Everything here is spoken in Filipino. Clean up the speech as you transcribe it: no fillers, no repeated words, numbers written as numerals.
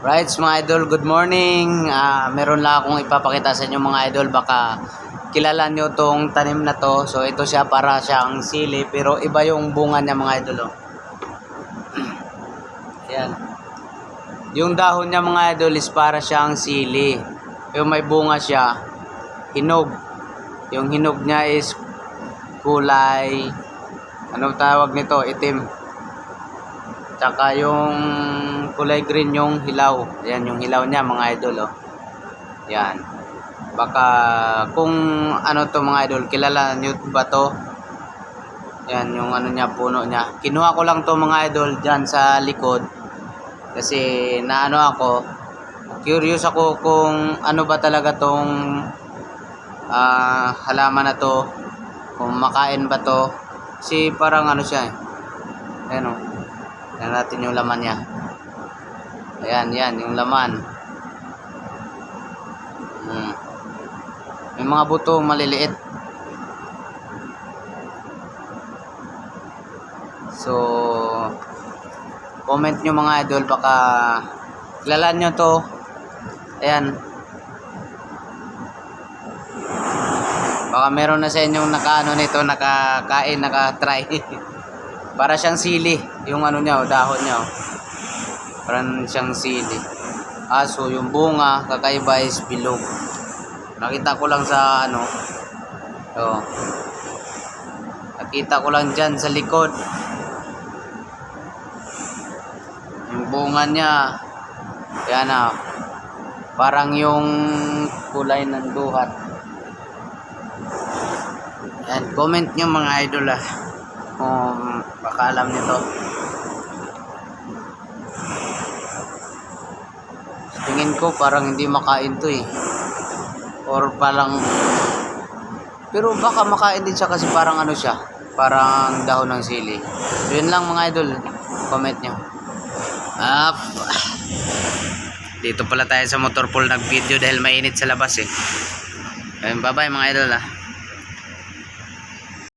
Right, mga idol, good morning. Meron lang akong ipapakita sa inyo mga idol. Baka kilala nyo tong tanim na to. So ito siya, para siyang sili, pero iba yung bunga niya mga idol. Oh. Ayan. Yung dahon niya mga idol is para siyang sili. Yung may bunga siya, hinog. Yung hinog niya is kulay, ano tawag nito, itim. Tsaka yung kulay green yung hilaw. Ayan yung hilaw niya mga idol. Oh. Yan. Baka kung ano to mga idol, kilala nyo ba to? Yan yung ano niya, puno niya. Kinuha ko lang to mga idol dyan sa likod. Kasi naano ako, curious ako kung ano ba talaga tong halaman na to. Kung makain ba to. Kasi parang ano siya. Ayan o. Tingnan natin yung laman niya. Ayan, yan, yung laman. May mga buto maliliit. So, comment nyo mga idol, baka kilala nyo to. Ayan. Baka meron na sa inyong nakaano nito, nakakain, nakatry. Para siyang sili, yung ano niya, dahon niya. Parang siyang sili. So yung bunga, kakaiba is bilog. Nakita ko lang sa ano. Nakita ko lang dyan sa likod. Yung bunga niya, yan na. Parang yung kulay ng duhat. Yan, comment nyo mga idol kung baka alam nito. Tingin ko parang hindi makain to or parang, pero baka makain din siya kasi parang ano siya, parang dahon ng sili. So yun lang mga idol, comment nyo. Dito pala tayo sa motor pool nag video dahil mainit sa labas Bye bye mga idol